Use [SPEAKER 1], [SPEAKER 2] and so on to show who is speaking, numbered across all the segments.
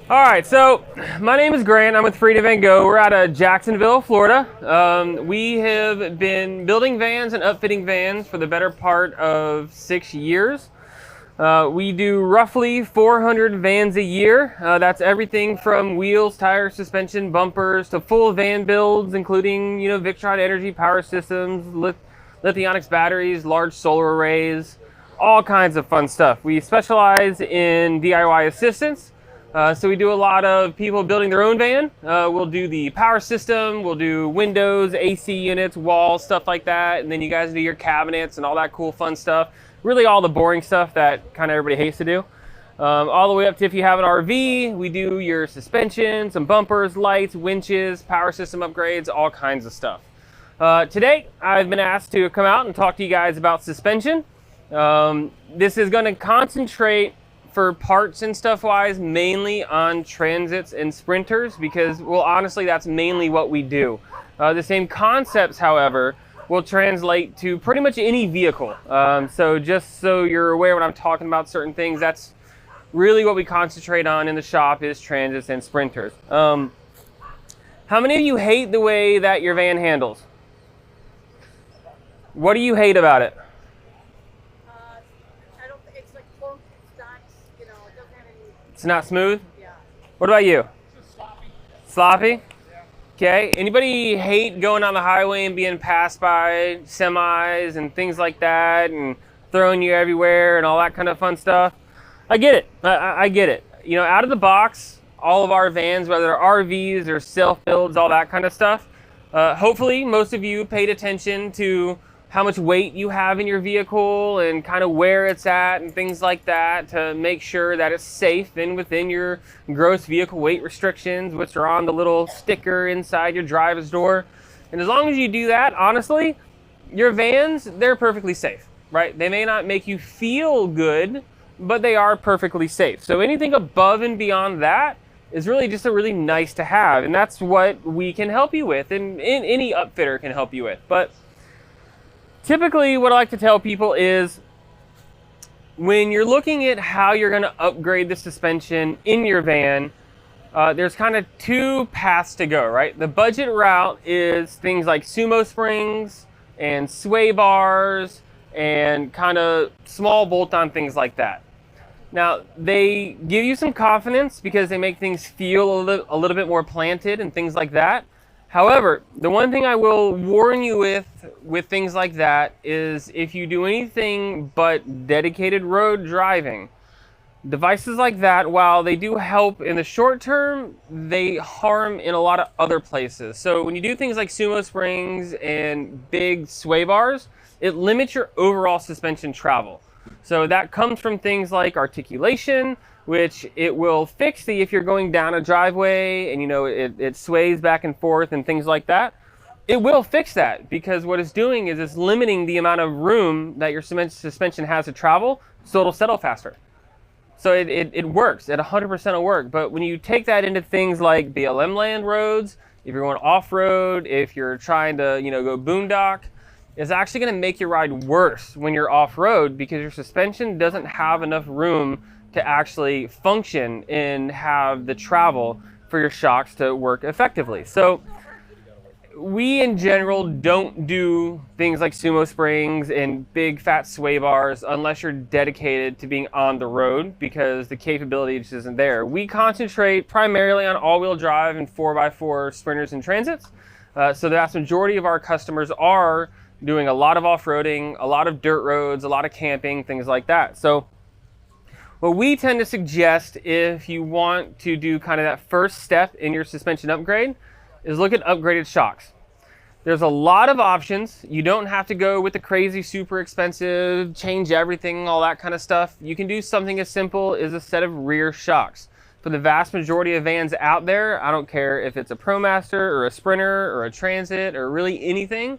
[SPEAKER 1] All right, so my name is Grant. I'm with Freedom Van Go. We're out of Jacksonville, Florida. We have been building vans and upfitting vans for the better part of 6 years. We do roughly 400 vans a year. That's everything from wheels, tires, suspension, bumpers, to full van builds, including Victron Energy power systems, lithionics batteries, large solar arrays, all kinds of fun stuff. We specialize in DIY assistance. So we do a lot of people building their own van. We'll do the power system, we'll do windows, AC units, walls, stuff like that. And then you guys do your cabinets and all that cool fun stuff. Really all the boring stuff that kind of everybody hates to do. All the way up to if you have an RV, we do your suspension, some bumpers, lights, winches, power system upgrades, all kinds of stuff. Today, I've been asked to come out and talk to you guys about suspension. This is going to concentrate for parts and stuff wise mainly on Transits and Sprinters because, well, honestly, that's mainly what we do. The same concepts, however, will translate to pretty much any vehicle. So just so you're aware when I'm talking about certain things, that's really what we concentrate on in the shop is Transits and Sprinters. How many of you hate the way that your van handles? What do you hate about it? It's not smooth? Yeah. What about you? It's just sloppy. Sloppy? Yeah. Okay. Anybody hate going on the highway and being passed by semis and things like that and throwing you everywhere and all that kind of fun stuff? I get it. I get it. Out of the box, all of our vans, whether they're RVs or self-builds, all that kind of stuff, hopefully most of you paid attention to how much weight you have in your vehicle and kind of where it's at and things like that to make sure that it's safe and within your gross vehicle weight restrictions, which are on the little sticker inside your driver's door. And as long as you do that, honestly, your vans, they're perfectly safe, right? They may not make you feel good, but they are perfectly safe. So anything above and beyond that is really just a really nice to have. And that's what we can help you with and any upfitter can help you with. But typically, what I like to tell people is when you're looking at how you're going to upgrade the suspension in your van, there's kind of two paths to go, right? The budget route is things like sumo springs and sway bars and kind of small bolt-on things like that. Now, they give you some confidence because they make things feel a little bit more planted and things like that. However, the one thing I will warn you with things like that is if you do anything but dedicated road driving, devices like that, while they do help in the short term, they harm in a lot of other places. So when you do things like sumo springs and big sway bars, it limits your overall suspension travel. So that comes from things like articulation, which it will fix if you're going down a driveway and it sways back and forth and things like that. It will fix that because what it's doing is it's limiting the amount of room that your suspension has to travel, so it'll settle faster. So it works, at 100% will work. But when you take that into things like BLM land roads, if you're going off-road, if you're trying to go boondock, it's actually going to make your ride worse when you're off-road because your suspension doesn't have enough room to actually function and have the travel for your shocks to work effectively. So we in general don't do things like sumo springs and big fat sway bars unless you're dedicated to being on the road because the capability just isn't there. We concentrate primarily on all-wheel drive and 4x4 sprinters and transits. So the vast majority of our customers are doing a lot of off-roading, a lot of dirt roads, a lot of camping, things like that. So what we tend to suggest if you want to do kind of that first step in your suspension upgrade is look at upgraded shocks. There's a lot of options. You don't have to go with the crazy, super expensive, change everything, all that kind of stuff. You can do something as simple as a set of rear shocks. For the vast majority of vans out there, I don't care if it's a ProMaster or a Sprinter or a Transit or really anything,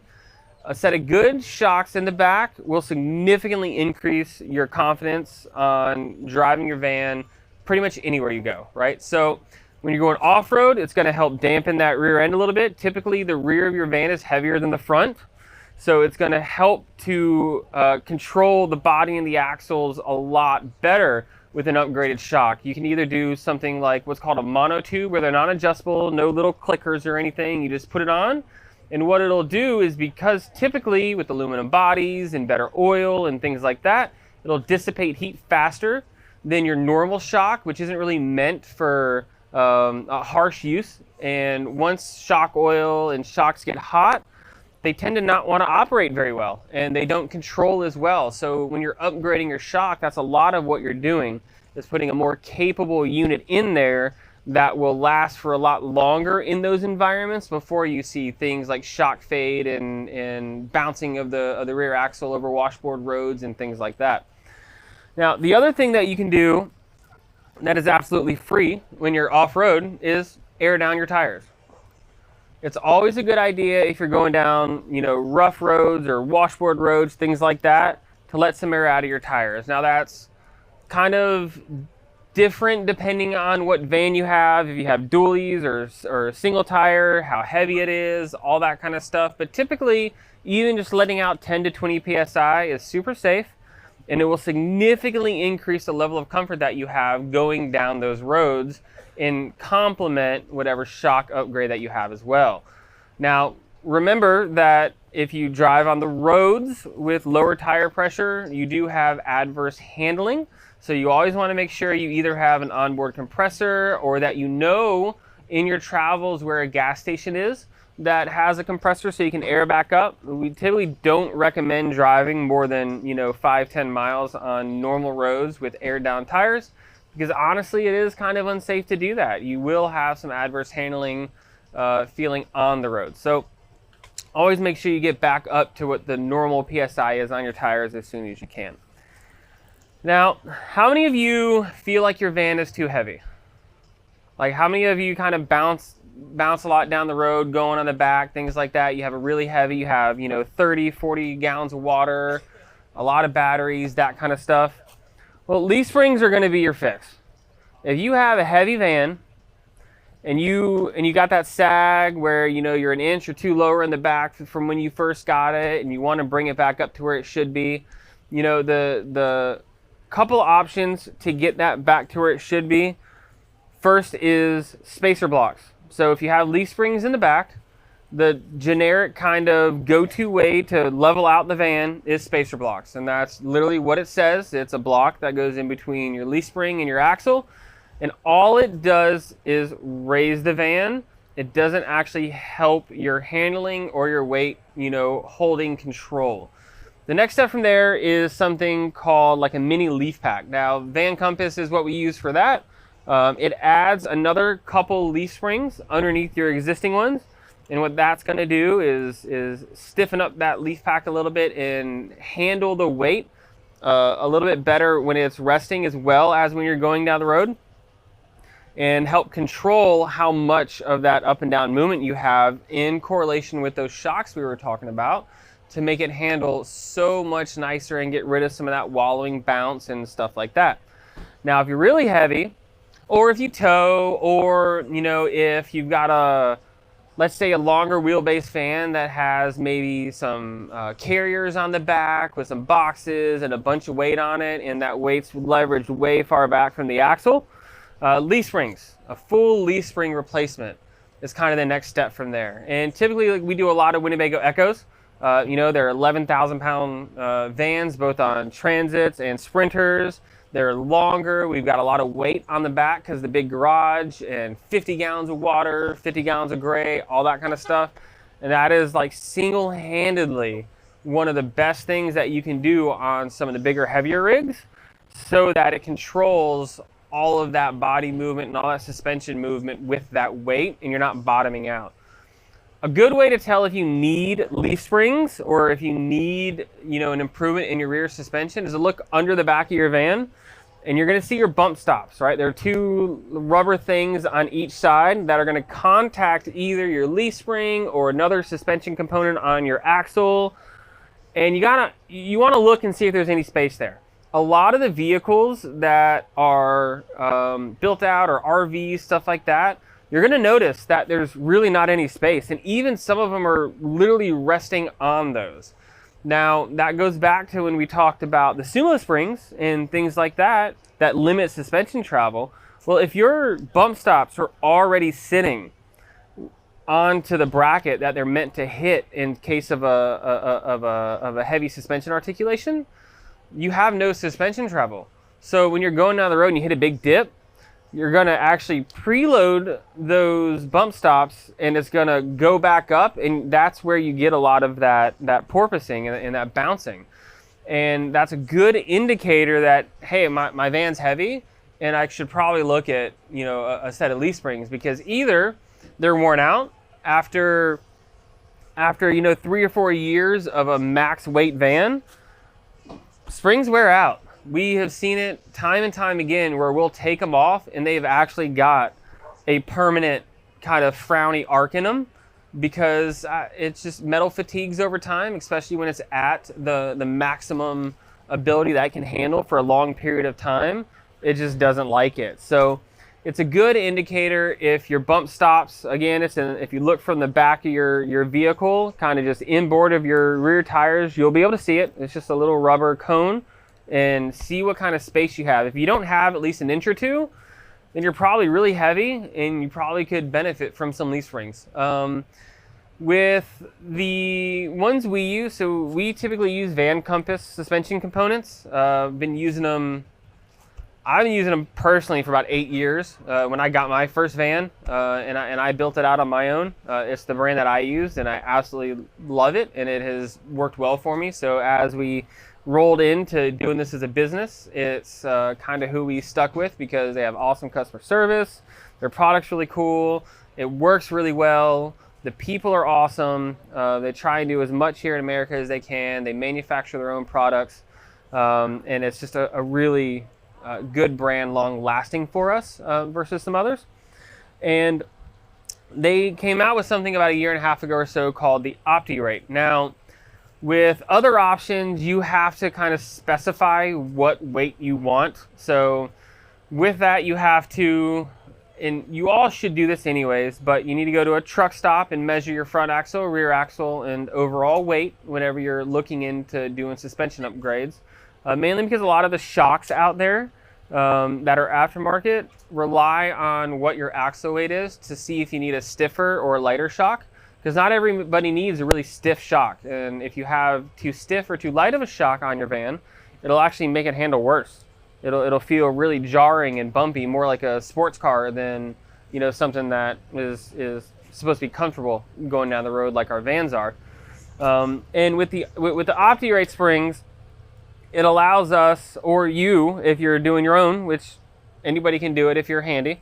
[SPEAKER 1] a set of good shocks in the back will significantly increase your confidence on driving your van pretty much anywhere you go, right? So when you're going off-road, it's going to help dampen that rear end a little bit. Typically, the rear of your van is heavier than the front. So it's going to help to control the body and the axles a lot better with an upgraded shock. You can either do something like what's called a monotube, where they're not adjustable, no little clickers or anything. You just put it on, and what it'll do is, because typically with aluminum bodies and better oil and things like that, it'll dissipate heat faster than your normal shock, which isn't really meant for a harsh use. And once shock oil and shocks get hot, they tend to not want to operate very well, and they don't control as well. So when you're upgrading your shock, that's a lot of what you're doing, is putting a more capable unit in there that will last for a lot longer in those environments before you see things like shock fade and bouncing of the rear axle over washboard roads and things like that. Now, the other thing that you can do that is absolutely free when you're off-road is air down your tires. It's always a good idea if you're going down, rough roads or washboard roads, things like that, to let some air out of your tires. Now, that's kind of different depending on what van you have, if you have dualies or a single tire, how heavy it is, all that kind of stuff. But typically, even just letting out 10 to 20 PSI is super safe, and it will significantly increase the level of comfort that you have going down those roads and complement whatever shock upgrade that you have as well. Now, remember that if you drive on the roads with lower tire pressure, you do have adverse handling. So you always want to make sure you either have an onboard compressor, or that in your travels where a gas station is that has a compressor so you can air back up. We typically don't recommend driving more than 5-10 miles on normal roads with air down tires, because honestly, it is kind of unsafe to do that. You will have some adverse handling feeling on the road. So always make sure you get back up to what the normal PSI is on your tires as soon as you can. Now, how many of you feel like your van is too heavy? Like, how many of you kind of bounce a lot down the road, going on the back, things like that? You have a really heavy, you have 30, 40 gallons of water, a lot of batteries, that kind of stuff. Well, leaf springs are going to be your fix. If you have a heavy van and you got that sag where you're an inch or two lower in the back from when you first got it, and you want to bring it back up to where it should be, the couple options to get that back to where it should be. First is spacer blocks. So if you have leaf springs in the back, the generic kind of go-to way to level out the van is spacer blocks, and that's literally what it says. It's a block that goes in between your leaf spring and your axle, and all it does is raise the van. It doesn't actually help your handling or your weight, holding control. The next step from there is something called like a mini leaf pack. Now, Van Compass is what we use for that. It adds another couple leaf springs underneath your existing ones. And what that's going to do is stiffen up that leaf pack a little bit and handle the weight a little bit better when it's resting, as well as when you're going down the road, and help control how much of that up and down movement you have in correlation with those shocks we were talking about, to make it handle so much nicer and get rid of some of that wallowing bounce and stuff like that. Now, if you're really heavy, or if you tow, or if you've got let's say a longer wheelbase van that has maybe some carriers on the back with some boxes and a bunch of weight on it, and that weight's leveraged way far back from the axle, leaf springs, a full leaf spring replacement is kind of the next step from there. And typically, we do a lot of Winnebago Echoes. They're 11,000 pound vans, both on Transits and Sprinters. They're longer. We've got a lot of weight on the back because the big garage, and 50 gallons of water, 50 gallons of gray, all that kind of stuff. And that is like single-handedly one of the best things that you can do on some of the bigger, heavier rigs, so that it controls all of that body movement and all that suspension movement with that weight, and you're not bottoming out. A good way to tell if you need leaf springs or if you need, an improvement in your rear suspension is to look under the back of your van, and you're going to see your bump stops, right? There are two rubber things on each side that are going to contact either your leaf spring or another suspension component on your axle, and you want to look and see if there's any space there. A lot of the vehicles that are built out, or RVs, stuff like that, you're going to notice that there's really not any space, and even some of them are literally resting on those. Now, that goes back to when we talked about the sumo springs and things like that. that limit suspension travel. Well, if your bump stops are already sitting onto the bracket that they're meant to hit in case of a heavy suspension articulation, you have no suspension travel. So when you're going down the road and you hit a big dip, you're going to actually preload those bump stops, and it's going to go back up, and that's where you get a lot of that porpoising and that bouncing. And that's a good indicator that, hey, my van's heavy, and I should probably look at, you know, a set of leaf springs, because either they're worn out after you know 3 or 4 years of a max weight van. Springs wear out. We have seen it time and time again where we'll take them off and they've actually got a permanent kind of frowny arc in them, because it's just metal fatigues over time, especially when it's at the maximum ability that it can handle for a long period of time. It just doesn't like it. So it's a good indicator if your bump stops. Again, if you look from the back of your vehicle, kind of just inboard of your rear tires, you'll be able to see it. It's just a little rubber cone, and see what kind of space you have. If you don't have at least an inch or two, then you're probably really heavy, and you probably could benefit from some leaf springs. With the ones we use, so we typically use Van Compass suspension components. I've been using them personally for about 8 years. When I got my first van, and I built it out on my own. It's the brand that I used, and I absolutely love it, and it has worked well for me. So as we rolled into doing this as a business, it's kind of who we stuck with, because they have awesome customer service. Their product's really cool. It works really well. The people are awesome. They try and do as much here in America as they can. They manufacture their own products, and it's just a really good brand, long lasting for us versus some others. And they came out with something about 1.5 years ago or so called the OptiRate. Now, with other options, you have to kind of specify what weight you want. So with that, you have to, and you all should do this anyways, but you need to go to a truck stop and measure your front axle, rear axle, and overall weight whenever you're looking into doing suspension upgrades. Mainly because a lot of the shocks out there that are aftermarket rely on what your axle weight is to see if you need a stiffer or a lighter shock. Because not everybody needs a really stiff shock, and if you have too stiff or too light of a shock on your van, it'll actually make it handle worse. It'll feel really jarring and bumpy, more like a sports car than, you know, something that is supposed to be comfortable going down the road like our vans are. And with the OptiRate springs, it allows us, or you, if you're doing your own, which anybody can do it if you're handy.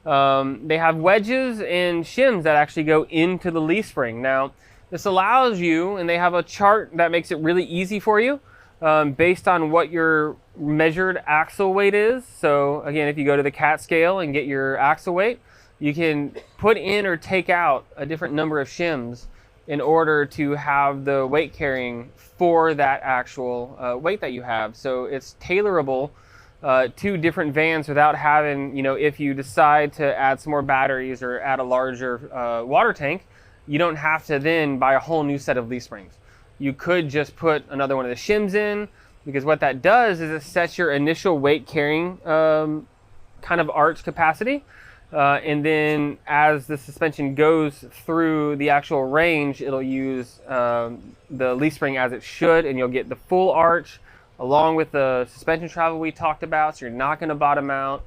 [SPEAKER 1] They have wedges and shims that actually go into the leaf spring. Now, this allows you, and they have a chart that makes it really easy for you based on what your measured axle weight is. So again, if you go to the CAT scale and get your axle weight, you can put in or take out a different number of shims in order to have the weight carrying for that actual weight that you have. So it's tailorable to different vans without having, you know, if you decide to add some more batteries or add a larger water tank, you don't have to then buy a whole new set of leaf springs. You could just put another one of the shims in, because what that does is it sets your initial weight carrying kind of arch capacity. And then as the suspension goes through the actual range, it'll use the leaf spring as it should, and you'll get the full arch along with the suspension travel we talked about. So you're not going to bottom out,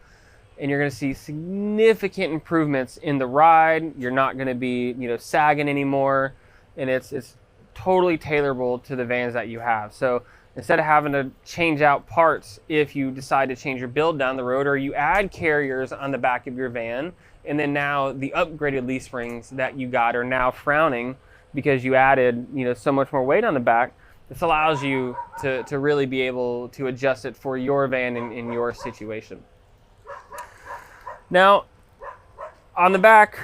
[SPEAKER 1] and you're going to see significant improvements in the ride. You're not going to be, you know, sagging anymore, and it's totally tailorable to the vans that you have. So instead of having to change out parts if you decide to change your build down the road, or you add carriers on the back of your van, and then now the upgraded leaf springs that you got are now frowning because you added, you know, so much more weight on the back. This allows you to really be able to adjust it for your van in your situation. Now, on the back,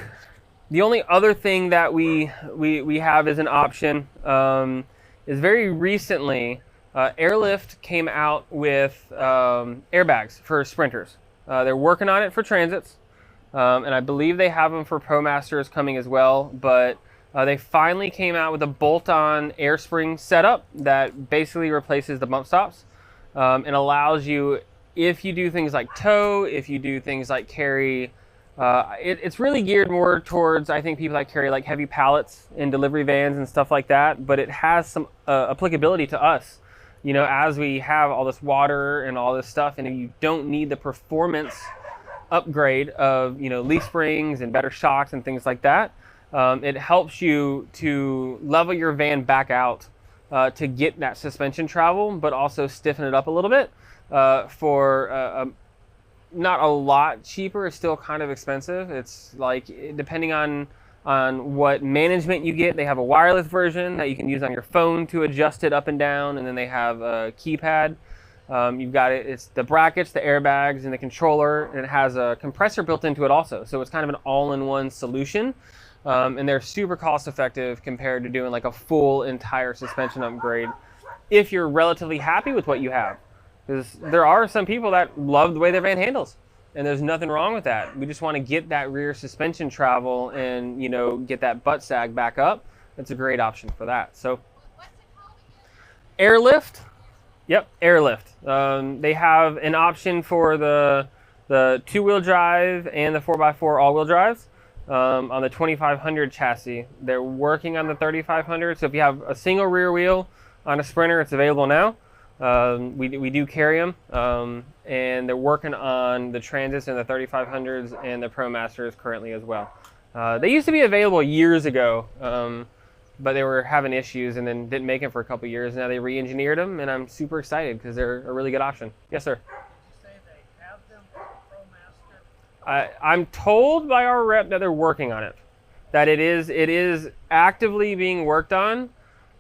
[SPEAKER 1] the only other thing that we have as an option is very recently, Airlift came out with airbags for sprinters. They're working on it for transits, and I believe they have them for ProMasters coming as well, but they finally came out with a bolt-on air spring setup that basically replaces the bump stops and allows you, if you do things like tow, if you do things like carry, it's really geared more towards, I think, people that carry like heavy pallets in delivery vans and stuff like that, but it has some applicability to us, you know, as we have all this water and all this stuff, and you don't need the performance upgrade of, you know, leaf springs and better shocks and things like that. It helps you to level your van back out to get that suspension travel, but also stiffen it up a little bit for not a lot cheaper. It's still kind of expensive. It's like, depending on what management you get, they have a wireless version that you can use on your phone to adjust it up and down, and then they have a keypad. You've got it's the brackets, the airbags, and the controller, and it has a compressor built into it also. So it's kind of an all-in-one solution, and they're super cost-effective compared to doing like a full entire suspension upgrade if you're relatively happy with what you have. Because there are some people that love the way their van handles, and there's nothing wrong with that. We just want to get that rear suspension travel and, you know, get that butt sag back up. It's a great option for that. So, Airlift. Yep, Airlift. They have an option for the two-wheel drive and the 4x4 all-wheel drives on the 2500 chassis. They're working on the 3500. So if you have a single rear wheel on a Sprinter, it's available now. We do carry them, and they're working on the Transits and the 3500s and the ProMasters currently as well. They used to be available years ago, but they were having issues and then didn't make them for a couple years. Now they re-engineered them, and I'm super excited because they're a really good option. Yes, sir. Did you say they have them for ProMaster? I'm told by our rep that they're working on it, that it is actively being worked on,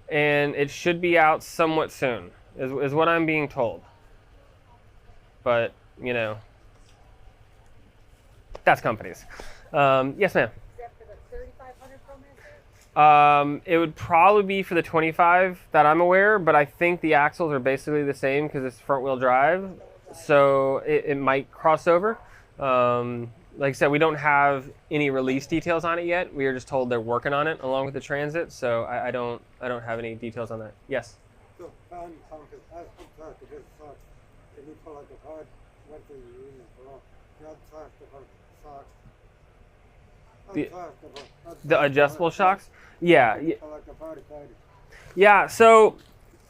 [SPEAKER 1] and it should be out somewhat soon. Is what I'm being told. But, you know, that's companies. Yes, ma'am. Is that for the 3500 ProMaster? It would probably be for the 25 that I'm aware, but I think the axles are basically the same because it's front wheel drive. So it might cross over. Like I said, we don't have any release details on it yet. We are just told they're working on it along with the Transit. So I don't have any details on that. Yes. So, the adjustable shocks? Yeah. Yeah, so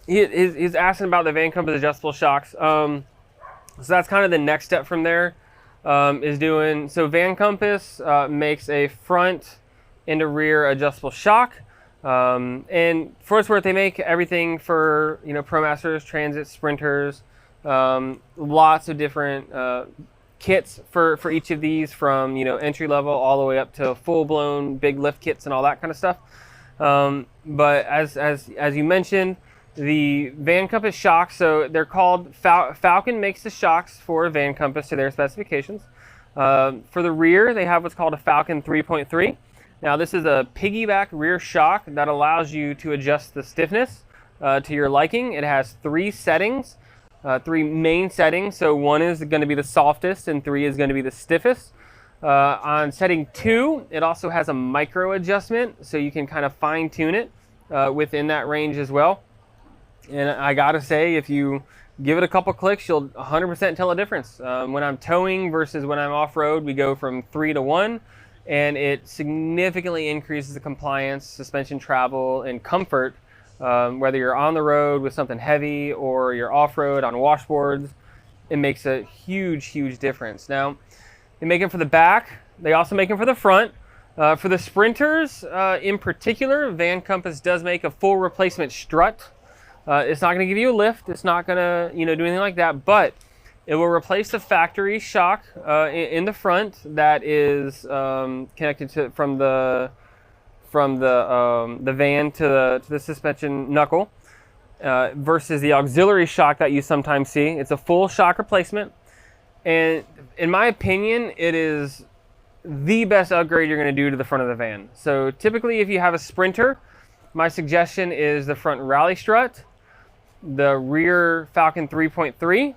[SPEAKER 1] he's asking about the Van Compass adjustable shocks. So that's kind of the next step from there, is doing, so Van Compass makes a front and a rear adjustable shock. And for what's worth, they make everything for, you know, ProMasters, Transit, Sprinters, lots of different kits for each of these, from, you know, entry level all the way up to full blown big lift kits and all that kind of stuff. But as you mentioned, the Van Compass shocks, so they're called Falcon makes the shocks for Van Compass to their specifications. For the rear, they have what's called a Falcon 3.3. Now this is a piggyback rear shock that allows you to adjust the stiffness to your liking. It has three settings, three main settings. So 1 is going to be the softest and 3 is going to be the stiffest. On setting 2, it also has a micro adjustment, so you can kind of fine tune it within that range as well. And I gotta say, if you give it a couple clicks, you'll 100% tell a difference. When I'm towing versus when I'm off-road, we go from 3 to 1. And it significantly increases the compliance, suspension travel, and comfort, whether you're on the road with something heavy or you're off-road on washboards. It makes a huge, huge difference. Now, they make them for the back. They also make them for the front. For the Sprinters in particular, Van Compass does make a full replacement strut. It's not going to give you a lift. It's not going to, you know, do anything like that, but it will replace the factory shock in the front that is connected to from the van to the suspension knuckle, versus the auxiliary shock that you sometimes see. It's a full shock replacement, and in my opinion, it is the best upgrade you're going to do to the front of the van. So typically, if you have a Sprinter, my suggestion is the front rally strut, the rear Falcon 3.3.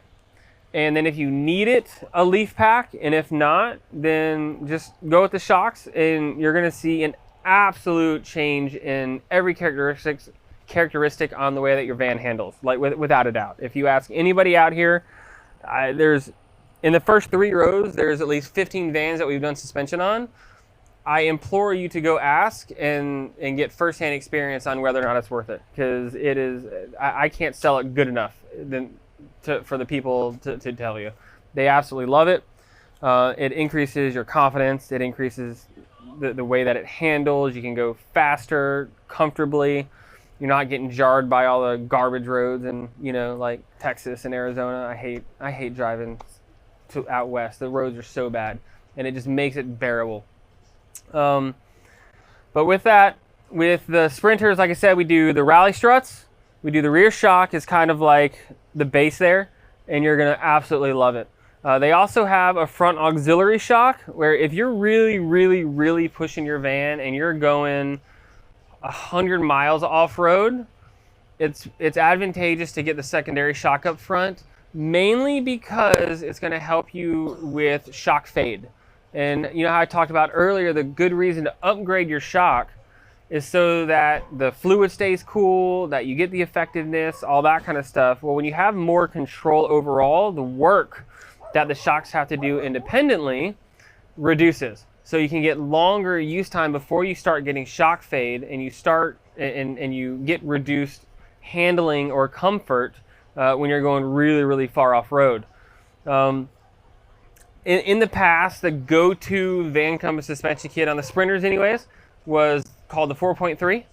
[SPEAKER 1] And then if you need it, a leaf pack, and if not, then just go with the shocks, and you're going to see an absolute change in every characteristic on the way that your van handles, like without a doubt. If you ask anybody out here, there's in the first 3 rows, there's at least 15 vans that we've done suspension on. I implore you to go ask and get firsthand experience on whether or not it's worth it, because it is. I can't sell it good enough for the people to tell you. They absolutely love it. It increases your confidence. It increases the way that it handles. You can go faster, comfortably. You're not getting jarred by all the garbage roads and like Texas and Arizona. I hate driving out west. The roads are so bad, and it just makes it bearable. But with the Sprinters, like I said, we do the rally struts. We do the rear shock is kind of like the base there, and you're gonna absolutely love it. They also have a front auxiliary shock where if you're really, really, really pushing your van and you're going 100 miles off-road, it's advantageous to get the secondary shock up front, mainly because it's gonna help you with shock fade. And you know how I talked about earlier, the good reason to upgrade your shock is so that the fluid stays cool, that you get the effectiveness, all that kind of stuff. Well, when you have more control overall, the work that the shocks have to do independently reduces. So you can get longer use time before you start getting shock fade, and you get reduced handling or comfort when you're going really, really far off road. In the past, the go-to Van Compass suspension kit on the Sprinters anyways was called the 4.3.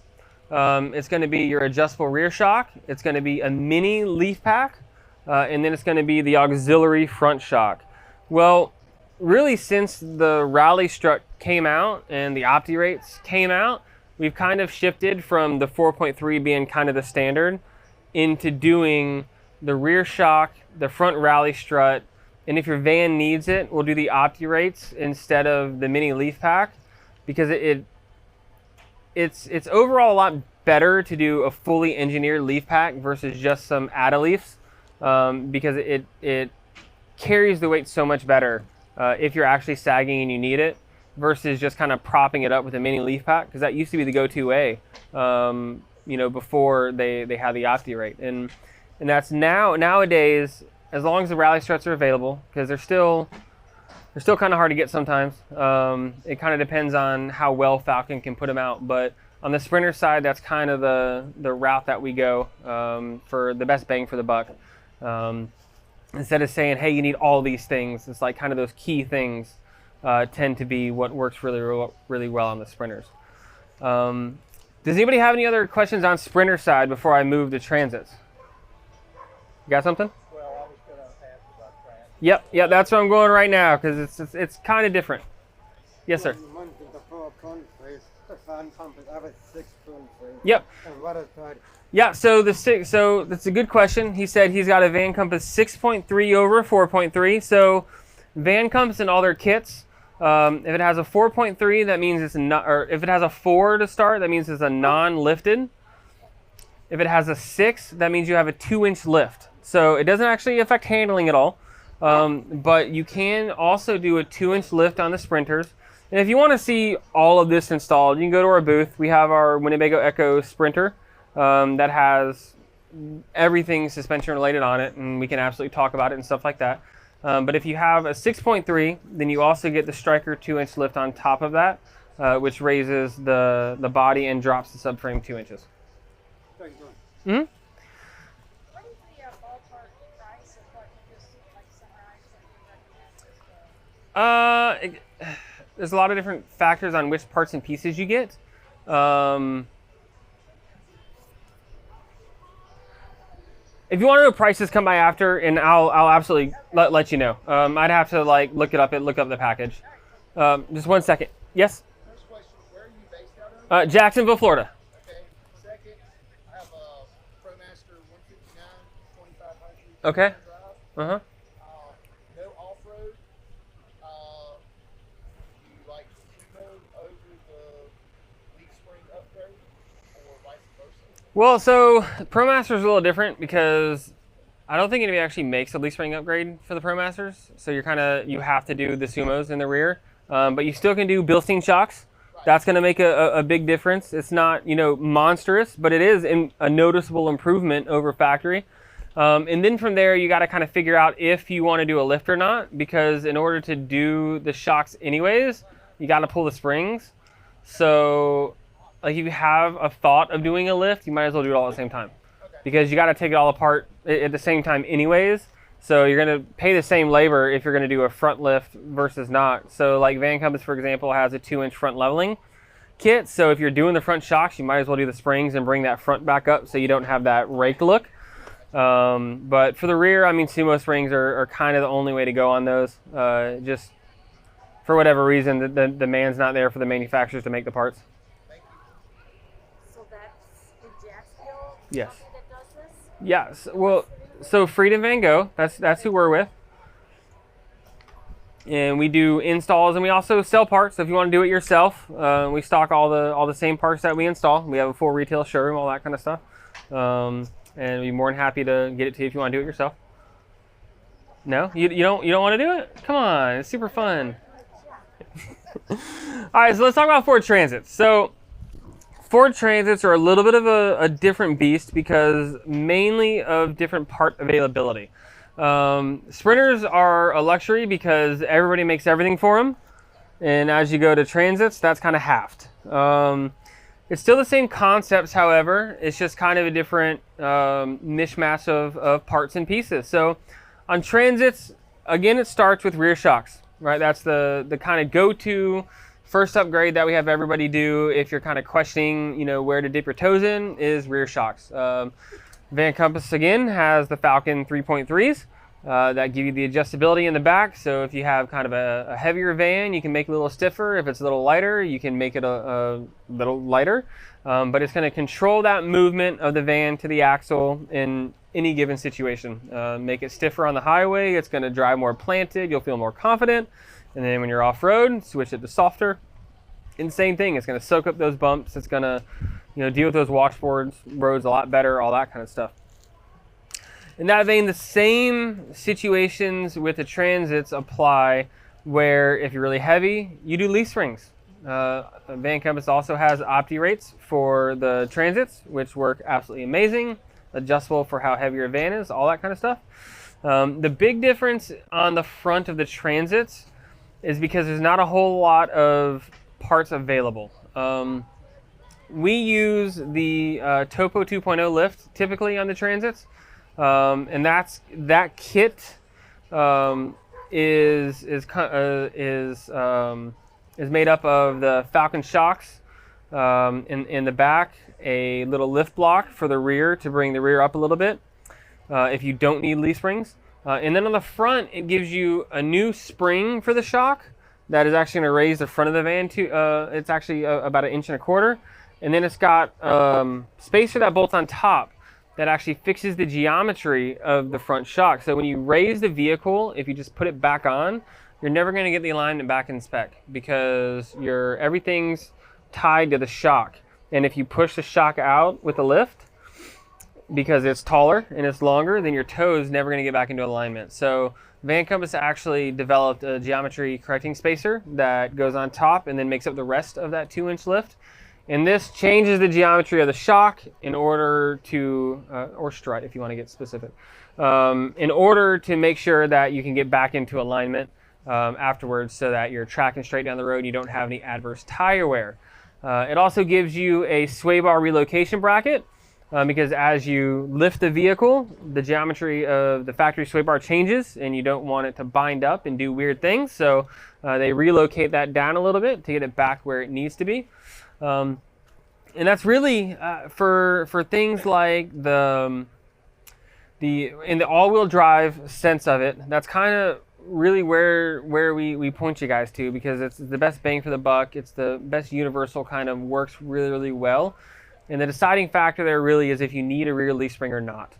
[SPEAKER 1] It's going to be your adjustable rear shock. It's going to be a mini leaf pack. And then it's going to be the auxiliary front shock. Well, really since the Rally Strut came out and the OptiRates came out, we've kind of shifted from the 4.3 being kind of the standard into doing the rear shock, the front Rally Strut, and if your van needs it, we'll do the OptiRates instead of the mini leaf pack, because it's overall a lot better to do a fully engineered leaf pack versus just some add-a-leafs, because it carries the weight so much better if you're actually sagging and you need it, versus just kind of propping it up with a mini leaf pack, because that used to be the go-to way, before they had the OptiRate, and that's nowadays. As long as the rally struts are available, because they're still kind of hard to get sometimes. It kind of depends on how well Falcon can put them out. But on the Sprinter side, that's kind of the route that we go for the best bang for the buck. Instead of saying, hey, you need all these things, it's like kind of those key things tend to be what works really, really well on the Sprinters. Does anybody have any other questions on Sprinter side before I move to Transits? You got something? Yep, that's where I'm going right now, because it's kind of different. Yes, sir. Yep. Yeah, so that's a good question. He said he's got a Van Compass 6.3 over 4.3. So Van Compass and all their kits, if it has a 4.3, that means it's not, or if it has a 4 to start, that means it's a non-lifted. If it has a 6, that means you have a 2-inch lift. So it doesn't actually affect handling at all. But you can also do a 2-inch lift on the Sprinters. And if you want to see all of this installed, you can go to our booth. We have our Winnebago Echo Sprinter that has everything suspension related on it, and we can absolutely talk about it and stuff like that. But if you have a 6.3, then you also get the Striker 2-inch lift on top of that, which raises the body and drops the subframe 2 inches. Mm-hmm. There's a lot of different factors on which parts and pieces you get. If you want to know prices, come by after, and I'll absolutely let you know. I'd have to look up the package. Just 1 second. Yes.
[SPEAKER 2] First question: where are you based out of?
[SPEAKER 1] Jacksonville, Florida.
[SPEAKER 2] Okay. Second, I have a ProMaster 159 2500.
[SPEAKER 1] Okay.
[SPEAKER 2] No
[SPEAKER 1] Uh-huh.
[SPEAKER 2] off-road. You like Sumo over the leaf spring upgrade, or vice versa?
[SPEAKER 1] Well, so ProMaster is a little different because I don't think anybody actually makes a leaf spring upgrade for the ProMasters. So you have to do the Sumos in the rear, but you still can do Bilstein shocks. Right. That's going to make a big difference. It's not monstrous, but it is a noticeable improvement over factory. And then from there, you got to kind of figure out if you want to do a lift or not, because in order to do the shocks anyways, you got to pull the springs. So like if you have a thought of doing a lift, you might as well do it all at the same time, because you got to take it all apart at the same time anyways. So you're going to pay the same labor if you're going to do a front lift versus not. So like Van Compass, for example, has a 2-inch front leveling kit. So if you're doing the front shocks, you might as well do the springs and bring that front back up so you don't have that rake look. But for the rear, I mean, Sumo springs are kind of the only way to go on those. Just for whatever reason, the demand's not there for the manufacturers to make the parts.
[SPEAKER 3] So that's the Jacksonville
[SPEAKER 1] Yes.
[SPEAKER 3] company that does this?
[SPEAKER 1] Yes. Well, so Freedom Van Gogh, that's who we're with. And we do installs, and we also sell parts. So if you want to do it yourself, we stock all the same parts that we install. We have a full retail showroom, all that kind of stuff. And we'd be more than happy to get it to you if you want to do it yourself. No, you don't want to do it? Come on, it's super fun. All right, so let's talk about Ford Transits. So Ford Transits are a little bit of a different beast because mainly of different part availability. Sprinters are a luxury because everybody makes everything for them, and as you go to Transits, that's kind of halved. It's still the same concepts, however, it's just kind of a different mishmash of parts and pieces. So on Transits, again, it starts with rear shocks, right? That's the kind of go-to first upgrade that we have everybody do if you're kind of questioning, where to dip your toes in, is rear shocks. Van Compass, again, has the Falcon 3.3s that give you the adjustability in the back. So if you have kind of a heavier van, you can make it a little stiffer. If it's a little lighter, you can make it a little lighter. But it's going to control that movement of the van to the axle in any given situation. Make it stiffer on the highway. It's going to drive more planted. You'll feel more confident. And then when you're off-road, switch it to softer. And same thing, it's going to soak up those bumps. It's going to deal with those washboards, roads a lot better, all that kind of stuff. In that vein, the same situations with the Transits apply, where if you're really heavy, you do leaf springs. Van Compass also has Opti rates for the Transits, which work absolutely amazing, adjustable for how heavy your van is, all that kind of stuff. The big difference on the front of the Transits is because there's not a whole lot of parts available. We use the Topo 2.0 lift typically on the Transits, and that kit is made up of the Falcon shocks in the back, a little lift block for the rear to bring the rear up a little bit if you don't need leaf springs. And then on the front, it gives you a new spring for the shock that is actually going to raise the front of the van to, it's actually about 1.25 inches. And then it's got spacer that bolts on top that actually fixes the geometry of the front shock. So when you raise the vehicle, if you just put it back on, you're never going to get the alignment back in spec because everything's tied to the shock. And if you push the shock out with the lift, because it's taller and it's longer, then your toe is never going to get back into alignment. So Van Compass actually developed a geometry correcting spacer that goes on top and then makes up the rest of that 2-inch lift. And this changes the geometry of the shock in order to, or strut if you want to get specific, in order to make sure that you can get back into alignment afterwards so that you're tracking straight down the road and you don't have any adverse tire wear. It also gives you a sway bar relocation bracket. Because as you lift the vehicle, the geometry of the factory sway bar changes and you don't want it to bind up and do weird things. So they relocate that down a little bit to get it back where it needs to be. And that's really for things like in the all-wheel drive sense of it, that's kind of really where we point you guys to, because it's the best bang for the buck. It's the best universal, kind of works really, really well. And the deciding factor there really is if you need a rear leaf spring or not.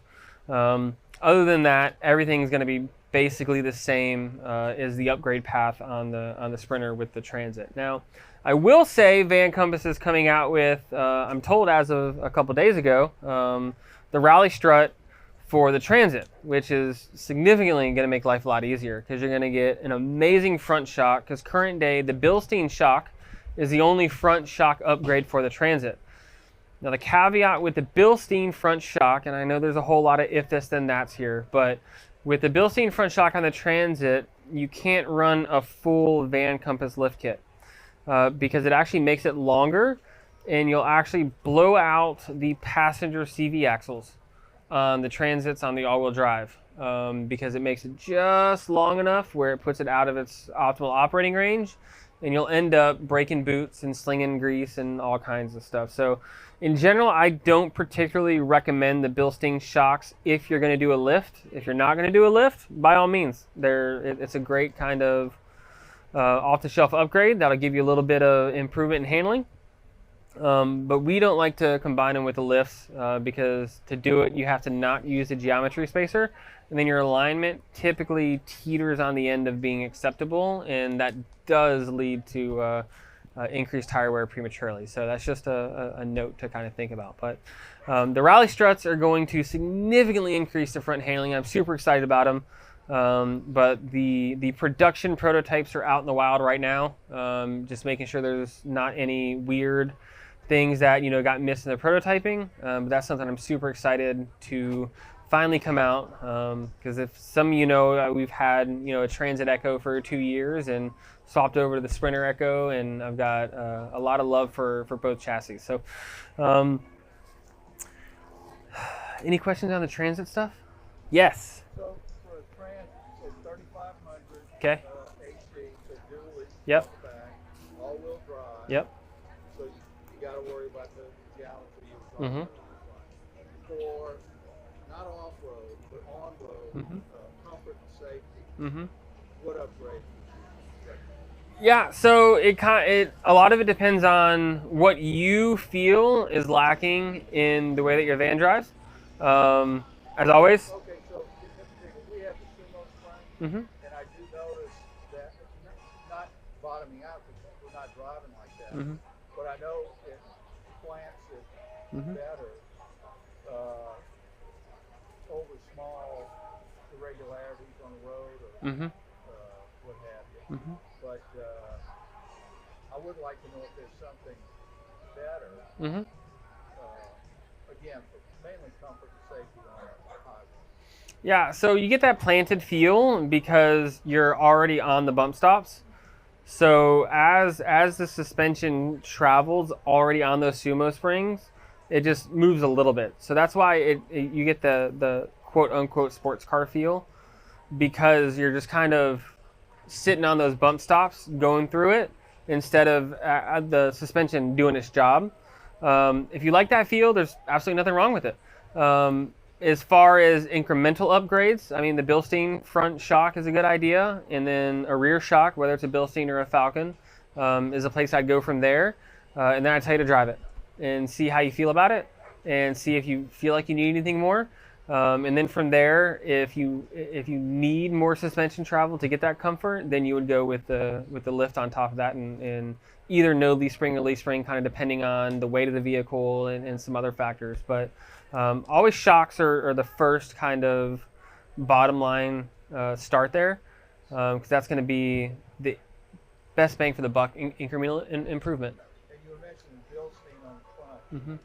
[SPEAKER 1] Other than that, everything's going to be basically the same as the upgrade path on the Sprinter with the Transit. Now, I will say Van Compass is coming out with, I'm told as of a couple days ago, the Rally Strut for the Transit, which is significantly going to make life a lot easier because you're going to get an amazing front shock, because current day, the Bilstein shock is the only front shock upgrade for the Transit. Now the caveat with the Bilstein front shock, and I know there's a whole lot of if this then that's here, but with the Bilstein front shock on the Transit, you can't run a full van compass lift kit because it actually makes it longer, and you'll actually blow out the passenger CV axles on the Transits on the all-wheel drive because it makes it just long enough where it puts it out of its optimal operating range, and you'll end up breaking boots and slinging grease and all kinds of stuff. So in general, I don't particularly recommend the Bilstein shocks if you're going to do a lift. If you're not going to do a lift, by all means, it's a great kind of off-the-shelf upgrade that'll give you a little bit of improvement in handling. But we don't like to combine them with the lifts because to do it, you have to not use the geometry spacer, and then your alignment typically teeters on the end of being acceptable, and that does lead to increased tire wear prematurely. So that's just a note to kind of think about. But the rally struts are going to significantly increase the front handling. I'm super excited about them. But the production prototypes are out in the wild right now. Just making sure there's not any weird things that got missed in the prototyping. But that's something I'm super excited to finally come out. Because if some of you know, we've had a Transit Echo for 2 years and swapped over to the Sprinter Echo, and I've got a lot of love for both chassis. So, any questions on the Transit stuff? Yes.
[SPEAKER 2] So for a Transit, so 3500.
[SPEAKER 1] Okay.
[SPEAKER 2] HD, so dually.
[SPEAKER 1] Yep.
[SPEAKER 2] Back, all-wheel drive.
[SPEAKER 1] Yep.
[SPEAKER 2] So you got to worry about the geometry you were talking about. For not off-road, but on-road, comfort and safety, what upgrade would you recommend?
[SPEAKER 1] Yeah, so a lot of it depends on what you feel is lacking in the way that your van drives. As always.
[SPEAKER 2] Okay, so we have the sumo spring, and I do notice that not bottoming out because we're not driving like that, but I know it plants it better over small irregularities on the road or what have you. But I would like to know if there's something better. Again, for mainly comfort and safety on a highway.
[SPEAKER 1] Yeah, so you get that planted feel because you're already on the bump stops. So as the suspension travels already on those sumo springs, it just moves a little bit. So that's why you get the quote unquote sports car feel, because you're just kind of sitting on those bump stops going through it instead of the suspension doing its job. If you like that feel, there's absolutely nothing wrong with it. As far as incremental upgrades, I mean, the Bilstein front shock is a good idea, and then a rear shock, whether it's a Bilstein or a Falcon, is a place I'd go from there. And then I'd tell you to drive it and see how you feel about it, and see if you feel like you need anything more. And then from there, if you need more suspension travel to get that comfort, then you would go with the lift on top of that, and either no leaf spring or leaf spring, kind of depending on the weight of the vehicle and some other factors. But always shocks are the first kind of bottom line start there, because that's going to be the best bang for the buck incremental improvement.
[SPEAKER 2] And you mentioned Bilstein on the front.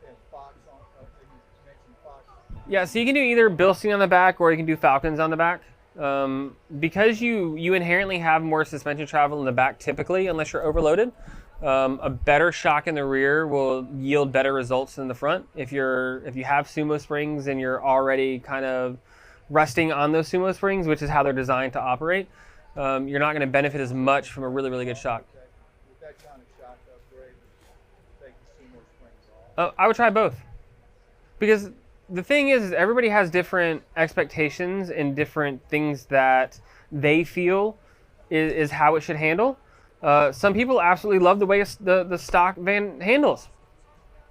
[SPEAKER 2] And Fox on, you mentioned Fox.
[SPEAKER 1] Yeah, so you can do either Bilstein on the back or you can do Falcons on the back. Because you inherently have more suspension travel in the back typically, unless you're overloaded. A better shock in the rear will yield better results than the front. If you have sumo springs and you're already kind of resting on those sumo springs, which is how they're designed to operate, you're not going to benefit as much from a really, really good shock.
[SPEAKER 2] With that kind of shock upgrade, take the sumo springs off.
[SPEAKER 1] I would try both, because the thing is everybody has different expectations and different things that they feel is how it should handle. Some people absolutely love the way the stock van handles,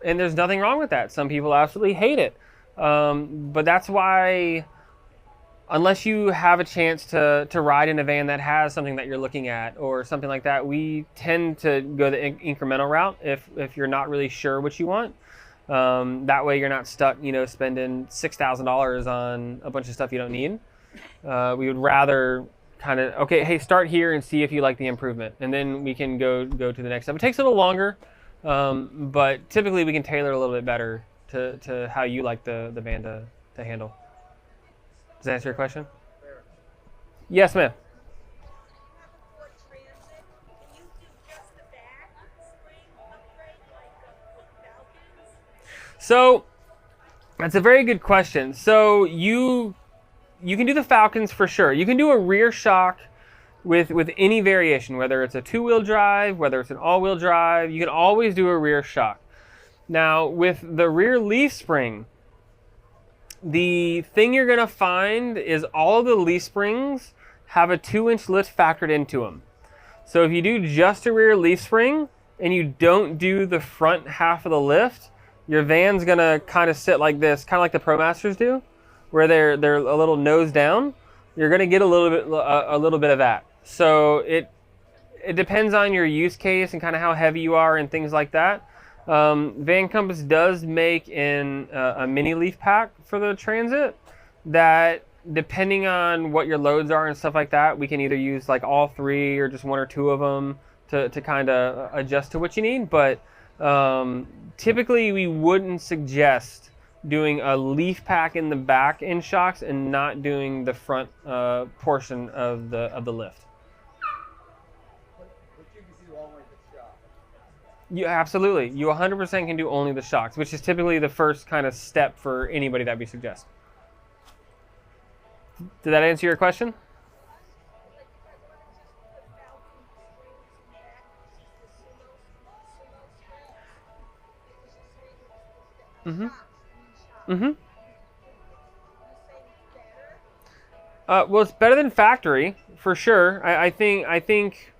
[SPEAKER 1] and there's nothing wrong with that. Some people absolutely hate it. But that's why, unless you have a chance to ride in a van that has something that you're looking at or something like that, we tend to go the incremental route if you're not really sure what you want. That way you're not stuck, spending $6,000 on a bunch of stuff you don't need. We would rather kind of, okay, hey, start here and see if you like the improvement, and then we can go to the next step. It takes a little longer, But typically we can tailor a little bit better to how you like the van to handle. Does that answer your question?
[SPEAKER 2] Fair.
[SPEAKER 1] Yes, ma'am.
[SPEAKER 3] For transit, can you do just the back spring upgrade like Falcons?
[SPEAKER 1] So that's a very good question. So you can do the Falcons for sure. You can do a rear shock with any variation, whether it's a two-wheel drive, whether it's an all-wheel drive. You can always do a rear shock. Now with the rear leaf spring, the thing you're gonna find is all of the leaf springs have a 2-inch lift factored into them. So if you do just a rear leaf spring and you don't do the front half of the lift, your van's gonna kind of sit like this, kind of like the ProMasters do, where they're a little nose down. You're gonna get a little bit of that. So it depends on your use case and kind of how heavy you are and things like that. Van Compass does make in a mini leaf pack for the Transit that, depending on what your loads are and stuff like that, we can either use like all 3 or just 1 or 2 of them to kind of adjust to what you need. But typically we wouldn't suggest doing a leaf pack in the back in shocks and not doing the front portion of the lift.
[SPEAKER 2] But you can do only the shock.
[SPEAKER 1] You absolutely. You 100% can do only the shocks, which is typically the first kind of step for anybody that we suggest. Did that answer your question?
[SPEAKER 3] Like if I want to just do the Falcon springs back, the sumo springs, because you're saying it's
[SPEAKER 1] Mm-hmm.
[SPEAKER 3] shocks, shocks.
[SPEAKER 1] Mm-hmm.
[SPEAKER 3] You're saying it's better?
[SPEAKER 1] Well, it's better than factory for sure. I think.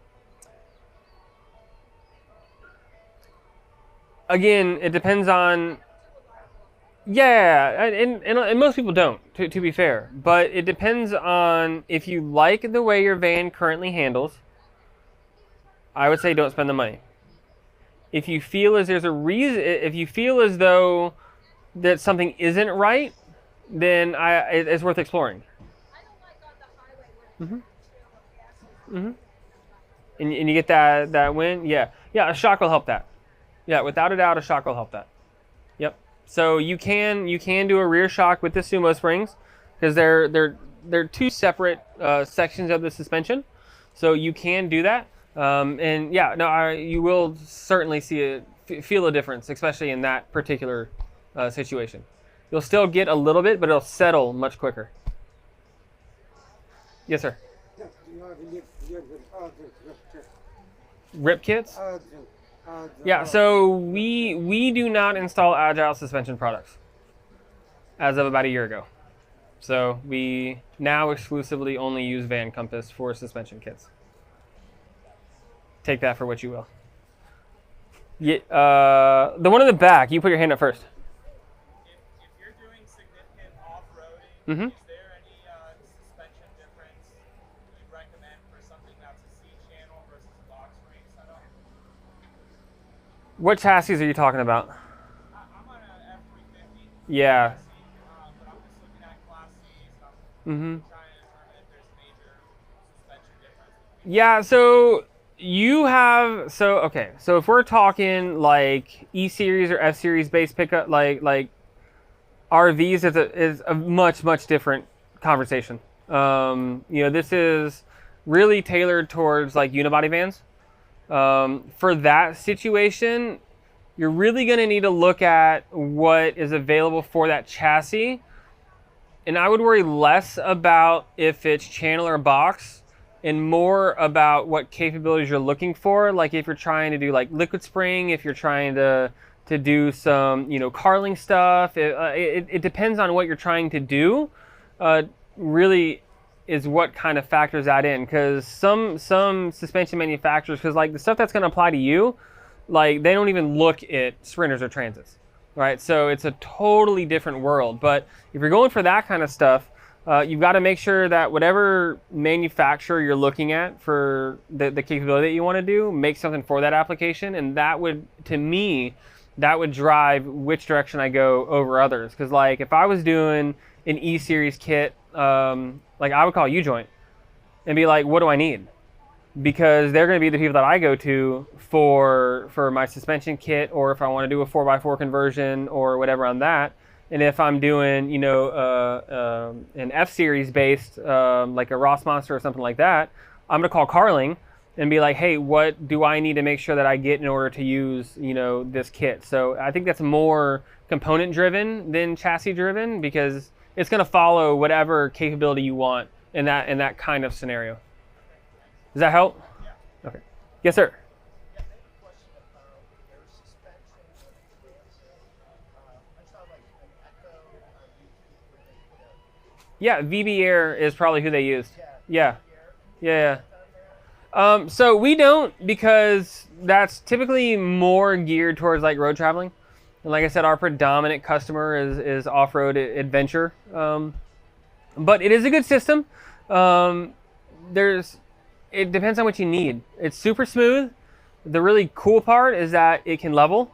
[SPEAKER 1] Again, it depends on. Yeah, and most people don't, to be fair. But it depends on if you like the way your van currently handles. I would say don't spend the money. If you feel as there's a reason, if you feel as though that something isn't right, then it's worth exploring.
[SPEAKER 3] I don't like on the highway where the trailer passes.
[SPEAKER 1] And you get that win. Yeah, a shock will help that. Yeah, without a doubt, a shock will help that. Yep. So you can do a rear shock with the Sumo springs because they're 2 separate sections of the suspension. So you can do that. And yeah, no, you will certainly feel a difference, especially in that particular situation. You'll still get a little bit, but it'll settle much quicker. Yes, sir. Rip kits? Yeah, so we do not install Agile suspension products as of about a year ago. So we now exclusively only use Van Compass for suspension kits. Take that for what you will. Yeah, the one in the back, you put your hand up first.
[SPEAKER 4] If you're doing significant off-roading,
[SPEAKER 1] Mm-hmm.
[SPEAKER 4] is there any suspension difference you'd recommend for something that's a C-channel versus a box frame setup?
[SPEAKER 1] What chassis are you talking about?
[SPEAKER 4] I'm on a F350
[SPEAKER 1] Yeah.
[SPEAKER 4] chassis, but I'm just looking at Class C's.
[SPEAKER 1] Mm-hmm.
[SPEAKER 4] I'm trying to determine if there's major suspension difference.
[SPEAKER 1] Yeah, so so if we're talking like E-Series or F-Series base pickup, like RVs is a much different conversation. This is really tailored towards like unibody vans. For that situation, you're really going to need to look at what is available for that chassis. And I would worry less about if it's channel or box and more about what capabilities you're looking for. Like if you're trying to do like liquid spring, if you're trying to do some, carling stuff, it depends on what you're trying to do. Really is what kind of factors that in, because some suspension manufacturers, because like the stuff that's going to apply to you, like they don't even look at Sprinters or Transits, right? So it's a totally different world. But if you're going for that kind of stuff, you've got to make sure that whatever manufacturer you're looking at for the capability that you want to do, make something for that application, and that would, to me, that would drive which direction I go over others. Because like if I was doing an E-Series kit, like I would call U-Joint and be like, what do I need? because they're going to be the people that I go to for my suspension kit, or if I want to do a 4x4 conversion or whatever on that. And if I'm doing, you know, an F series based, like a Ross Monster or something like that, I'm going to call Carling and be like, hey, what do I need to make sure that I get in order to use, you know, this kit? So I think that's more component driven than chassis driven, because it's going to follow whatever capability you want in that kind of scenario. Does that help?
[SPEAKER 4] Yeah.
[SPEAKER 1] Okay. Yes, sir.
[SPEAKER 2] Yeah, I have a question about their suspension when it dancing. I saw like an Echo on YouTube where they put a
[SPEAKER 1] Yeah, VB Air is probably who they used. Yeah.
[SPEAKER 2] air
[SPEAKER 1] Yeah. So we don't, because that's typically more geared towards like road traveling. And like I said, our predominant customer is off-road adventure. But it is a good system. It depends on what you need. It's super smooth. The really cool part is that it can level.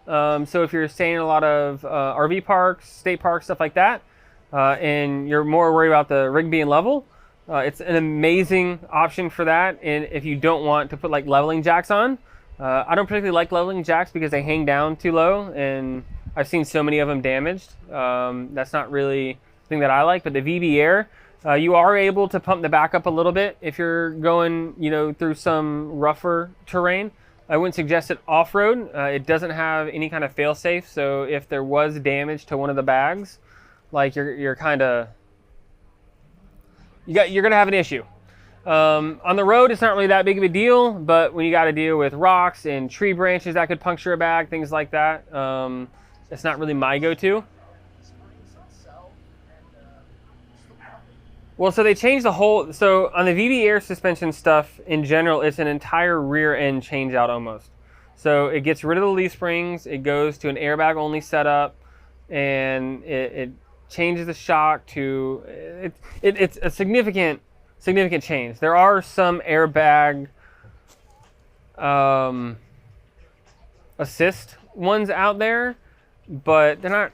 [SPEAKER 1] So if you're staying in a lot of RV parks, state parks, stuff like that, and you're more worried about the rig being level, it's an amazing option for that. And if you don't want to put like leveling jacks on, I don't particularly like leveling jacks because they hang down too low, and I've seen so many of them damaged. That's not really the thing that I like. But the VB Air, you are able to pump the back up a little bit if you're going, you know, through some rougher terrain. I wouldn't suggest it off-road. It doesn't have any kind of fail-safe, so if there was damage to one of the bags, like you're kind of you're gonna have an issue. On the road, it's not really that big of a deal, but when you got to deal with rocks and tree branches that could puncture a bag, things like that, it's not really my go-to. Well, so they changed the whole, so on the VB Air suspension stuff, in general, it's an entire rear end change out almost. So it gets rid of the leaf springs, it goes to an airbag only setup, and it changes the shock to, it's a significant change. There are some airbag assist ones out there, but they're not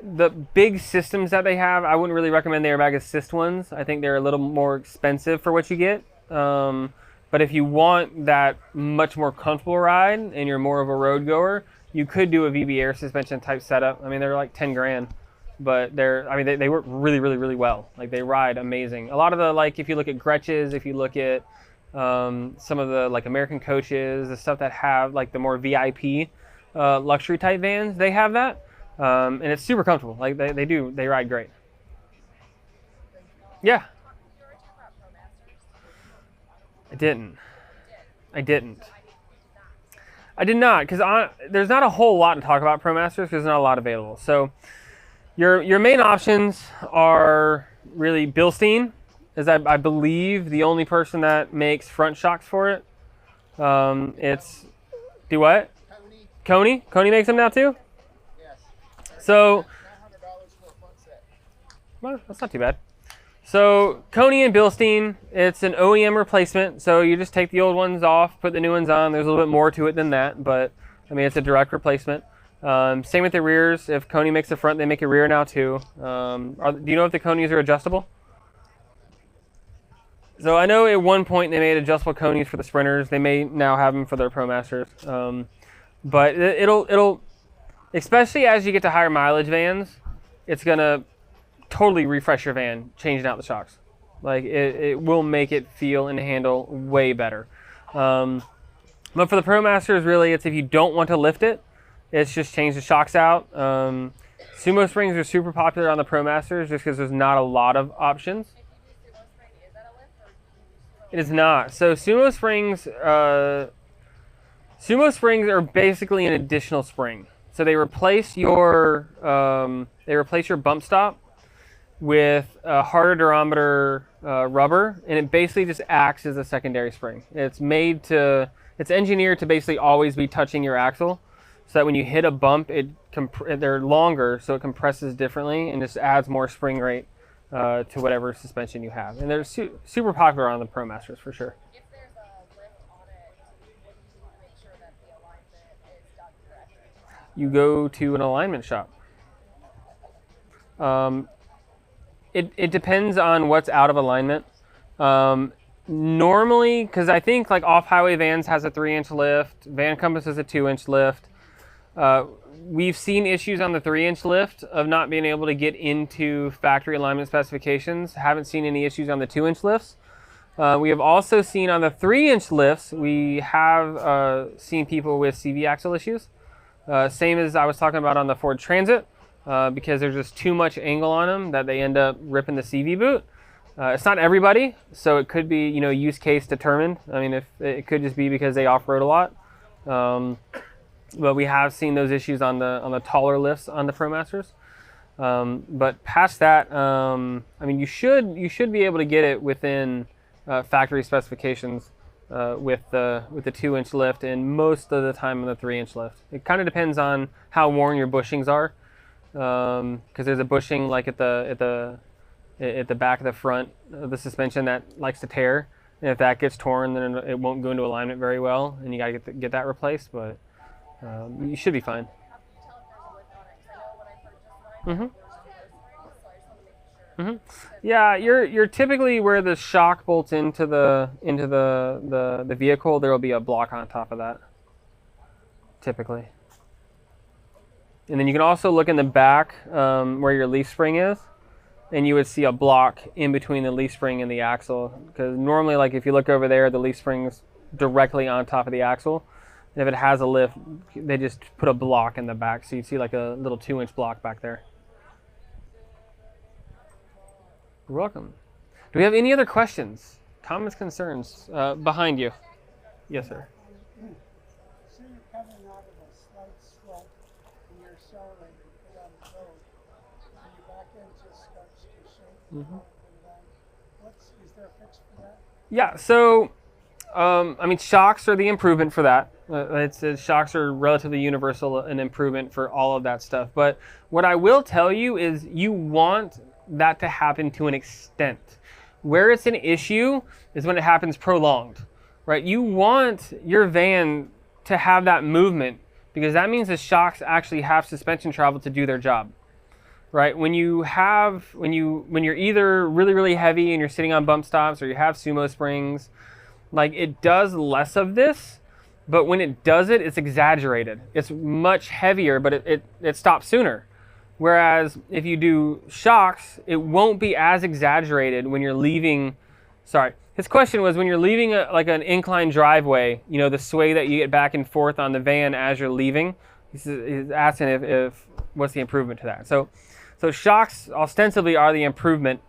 [SPEAKER 1] the big systems that they have. I wouldn't really recommend the airbag assist ones. I think they're a little more expensive for what you get. But if you want that much more comfortable ride and you're more of a road goer, you could do a VB Air suspension type setup. I mean, they're like 10 grand, but they work really, really, really well. Like, they ride amazing. A lot of the, like, if you look at Gretches, if you look at some of the like American coaches, the stuff that have like the more VIP luxury type vans, they have that. And it's super comfortable. Like, they ride great. Yeah.
[SPEAKER 3] You were talking about ProMasters.
[SPEAKER 1] I didn't. I did not, because there's not a whole lot to talk about ProMasters because there's not a lot available. So your main options are really Bilstein, is I believe the only person that makes front shocks for it. It's do what? Coney makes them now too.
[SPEAKER 2] Yes.
[SPEAKER 1] So
[SPEAKER 2] $900 for a front set.
[SPEAKER 1] well, that's not too bad. So Coney and Bilstein, it's an OEM replacement. So you just take the old ones off, put the new ones on. There's a little bit more to it than that, but I mean, it's a direct replacement. Same with the rears. If Coney makes the front, they make a rear now too. Do you know if the Coneys are adjustable? So I know at one point they made adjustable Coneys for the Sprinters. They may now have them for their ProMasters. But it'll, especially as you get to higher mileage vans, it's gonna totally refresh your van, changing out the shocks. Like, it will make it feel and handle way better. But for the ProMasters, really, it's if you don't want to lift it, it's just change the shocks out. Sumo springs are super popular on the ProMasters just because there's not a lot of options.
[SPEAKER 3] If you do sumo spring, is that a lift or do you use sumo?
[SPEAKER 1] It is not. So sumo springs are basically an additional spring. So they replace your bump stop with a harder durometer rubber, and it basically just acts as a secondary spring. It's engineered to basically always be touching your axle, so that when you hit a bump, they're longer, so it compresses differently and just adds more spring rate to whatever suspension you have. And they're super popular on the ProMasters for sure.
[SPEAKER 3] If there's a lift on it, what do you do to make sure that the alignment is done correctly?
[SPEAKER 1] You go to an alignment shop. It depends on what's out of alignment. normally, because I think like off-highway vans has a 3-inch lift, Van Compass is a 2-inch lift. We've seen issues on the 3-inch lift of not being able to get into factory alignment specifications. Haven't seen any issues on the 2-inch lifts. We have also seen on the 3-inch lifts, we have seen people with CV axle issues. Same as I was talking about on the Ford Transit, because there's just too much angle on them that they end up ripping the CV boot. It's not everybody, so it could be, use case determined. I mean, if it could just be because they off-road a lot. But we have seen those issues on the taller lifts on the ProMasters. But past that, I mean, you should be able to get it within factory specifications with the 2-inch lift, and most of the time on the 3-inch lift. It kind of depends on how worn your bushings are, because there's a bushing like at the back of the front of the suspension that likes to tear, and if that gets torn, then it won't go into alignment very well, and you gotta get that replaced. But you should be fine. Yeah, you're typically where the shock bolts into the vehicle. There will be a block on top of that, typically. And then you can also look in the back where your leaf spring is, and you would see a block in between the leaf spring and the axle. Because normally, like if you look over there, the leaf spring's directly on top of the axle. And if it has a lift, they just put a block in the back, so you'd see like a little 2-inch block back there. You're welcome. Do we have any other questions, comments, concerns behind you? Yes, sir.
[SPEAKER 5] So you're coming out of a slight slope and you're accelerating down the road, and your back end just starts to shake. Is there a fix for that?
[SPEAKER 1] Yeah, so I mean, shocks are the improvement for that. Shocks are relatively universal, an improvement for all of that stuff. But what I will tell you is you want that to happen to an extent. Where it's an issue is when it happens prolonged, right? You want your van to have that movement, because that means the shocks actually have suspension travel to do their job, right? When you're either really, really heavy and you're sitting on bump stops, or you have sumo springs, like it does less of this, but when it does it, it's exaggerated. It's much heavier, but it stops sooner. Whereas if you do shocks, it won't be as exaggerated when you're leaving. Sorry, his question was when you're leaving like an inclined driveway, the sway that you get back and forth on the van as you're leaving. He's asking if what's the improvement to that. So shocks ostensibly are the improvement,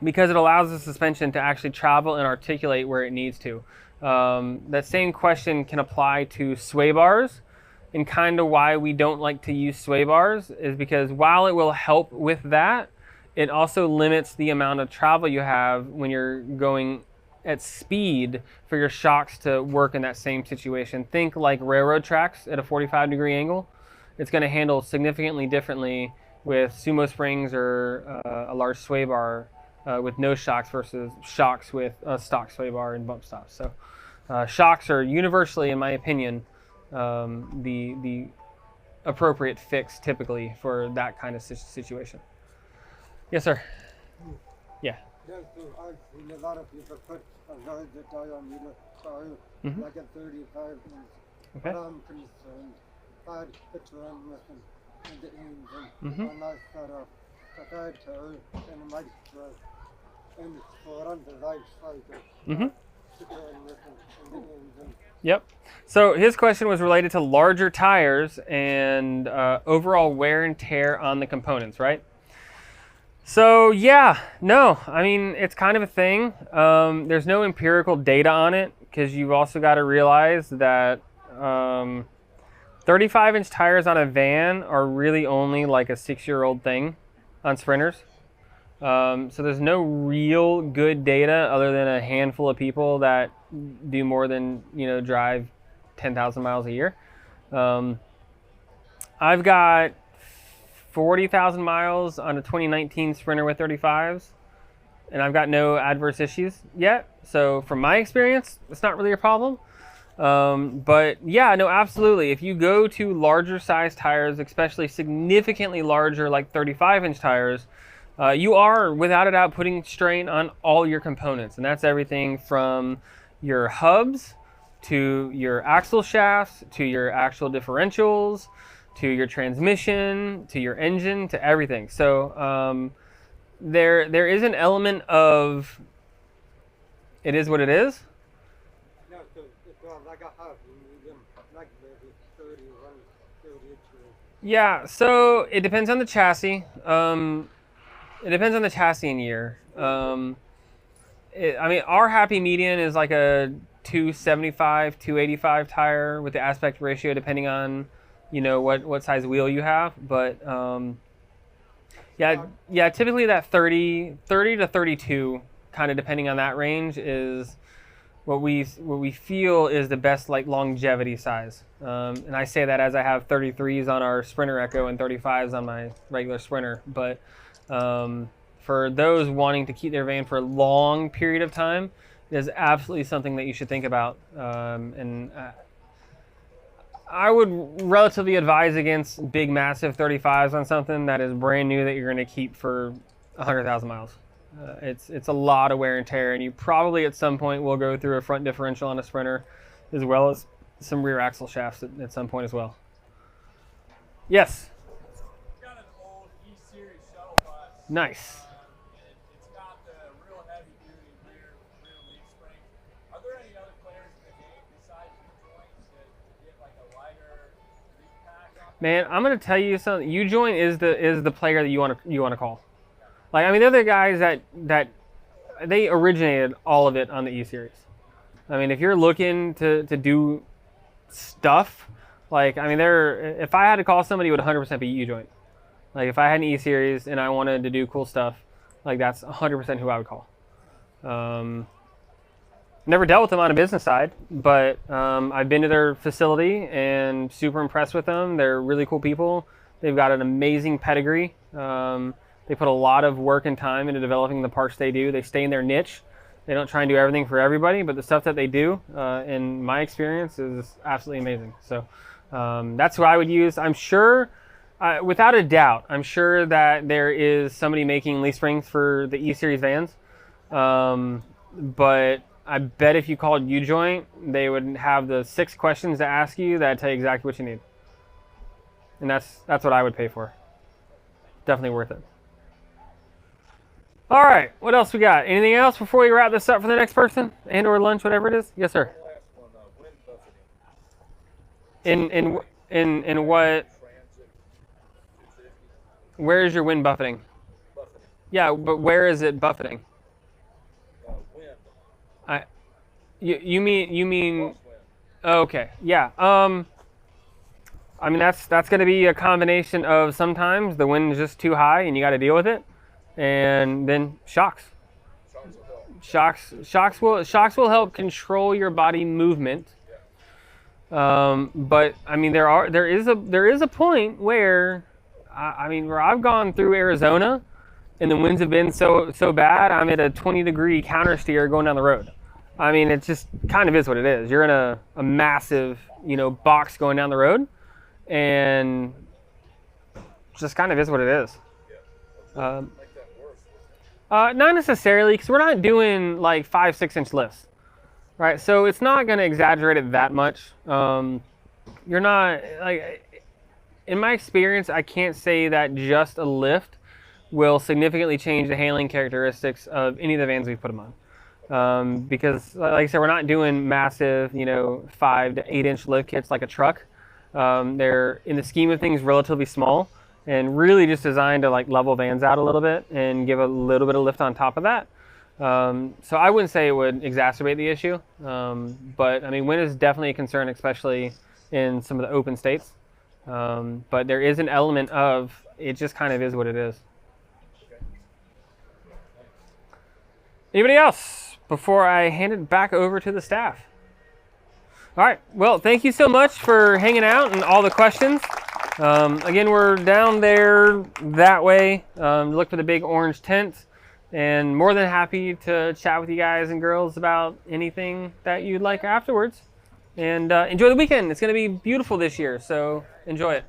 [SPEAKER 1] because it allows the suspension to actually travel and articulate where it needs to. That same question can apply to sway bars. And kind of why we don't like to use sway bars is because while it will help with that, it also limits the amount of travel you have when you're going at speed for your shocks to work in that same situation. Think like railroad tracks at a 45-degree angle. It's going to handle significantly differently with sumo springs or a large sway bar with no shocks versus shocks with a stock sway bar and bump stops. So shocks are universally, in my opinion, the appropriate fix typically for that kind of situation. Yes, sir. Yeah.
[SPEAKER 5] I've seen a lot of people put a larger diameter tire, like a 35 inch.
[SPEAKER 1] Okay.
[SPEAKER 5] But I'm concerned about the transmission and the engine. And I set up the third tire and it might stress. And it's for on the life cycle. The transmission and the engine.
[SPEAKER 1] Yep. So his question was related to larger tires and overall wear and tear on the components, right? So yeah, no, I mean, it's kind of a thing. There's no empirical data on it, because you've also got to realize that 35-inch tires on a van are really only like a 6-year-old thing on Sprinters. So there's no real good data other than a handful of people that do more than, drive 10,000 miles a year. I've got 40,000 miles on a 2019 Sprinter with 35s, and I've got no adverse issues yet. So from my experience, it's not really a problem. But yeah, no, absolutely. If you go to larger size tires, especially significantly larger, like 35-inch tires, you are, without a doubt, putting strain on all your components. And that's everything from your hubs to your axle shafts, to your actual differentials, to your transmission, to your engine, to everything. So there is an element of it is what it is.
[SPEAKER 5] No, so like I have them like maybe 30 or 30 inches.
[SPEAKER 1] Yeah, so it depends on the chassis. It depends on the chassis and year. I mean, our happy median is like a 275, 285 tire with the aspect ratio, depending on, you know, what size wheel you have. But yeah, typically that 30 to 32, kind of depending on that range, is what we feel is the best like longevity size. And I say that as I have 33s on our Sprinter Echo and 35s on my regular Sprinter. But for those wanting to keep their van for a long period of time, it is absolutely something that you should think about. I would relatively advise against big, massive 35s on something that is brand new that you're going to keep for 100,000 miles. It's a lot of wear and tear, and you probably at some point will go through a front differential on a Sprinter, as well as some rear axle shafts at some point as well. Yes.
[SPEAKER 4] Got an old E-Series shuttle bus.
[SPEAKER 1] Nice.
[SPEAKER 4] It's got the real heavy duty rear leaf spring. Are there any other players in the game besides U-Joint that get like a lighter leaf pack on?
[SPEAKER 1] Man, I'm gonna tell you something. U-Joint is the player that you want to call. Like, I mean, they're the guys that they originated all of it on the E-Series. I mean, if you're looking to do stuff, like, I mean, if I had to call somebody, it would 100% be U-Joint. Like, if I had an E-Series and I wanted to do cool stuff, like, that's 100% who I would call. Never dealt with them on a business side, but I've been to their facility and super impressed with them. They're really cool people. They've got an amazing pedigree. They put a lot of work and time into developing the parts they do. They stay in their niche. They don't try and do everything for everybody, but the stuff that they do, in my experience, is absolutely amazing. So that's who I would use. I'm sure, without a doubt, I'm sure that there is somebody making leaf springs for the E-Series vans. But I bet if you called U-Joint, they would have the 6 questions to ask you that tell you exactly what you need. And that's what I would pay for. Definitely worth it. All right, what else we got? Anything else before we wrap this up for the next person and or lunch, whatever it is? Yes, sir.
[SPEAKER 2] Last one, wind buffeting.
[SPEAKER 1] In what?
[SPEAKER 2] Transit 250.
[SPEAKER 1] Where is your wind buffeting?
[SPEAKER 2] Buffeting.
[SPEAKER 1] Yeah, but where is it buffeting?
[SPEAKER 2] Wind.
[SPEAKER 1] You mean?
[SPEAKER 2] Crosswind.
[SPEAKER 1] Oh, okay, yeah. I mean that's going to be a combination of sometimes the wind is just too high and you got to deal with it, and then shocks. Shocks will help control your body movement. But I mean there is a point where where I've gone through Arizona and the winds have been so bad, I'm at a 20-degree counter steer going down the road. I mean, it just kind of is what it is. You're in a massive, box going down the road, and just kind of is what it is. Not necessarily, because we're not doing like 5-6 inch lifts, right? So it's not going to exaggerate it that much. You're not, like, in my experience, I can't say that just a lift will significantly change the handling characteristics of any of the vans we put them on. Because, like I said, we're not doing massive, 5 to 8 inch lift kits like a truck. They're, in the scheme of things, relatively small and really just designed to like level vans out a little bit and give a little bit of lift on top of that. So I wouldn't say it would exacerbate the issue. But I mean, wind is definitely a concern, especially in some of the open states. But there is an element of it just kind of is what it is. Anybody else before I hand it back over to the staff? All right, well, thank you so much for hanging out and all the questions. Again, we're down there that way. Look for the big orange tent, and more than happy to chat with you guys and girls about anything that you'd like afterwards. And enjoy the weekend. It's going to be beautiful this year, so enjoy it.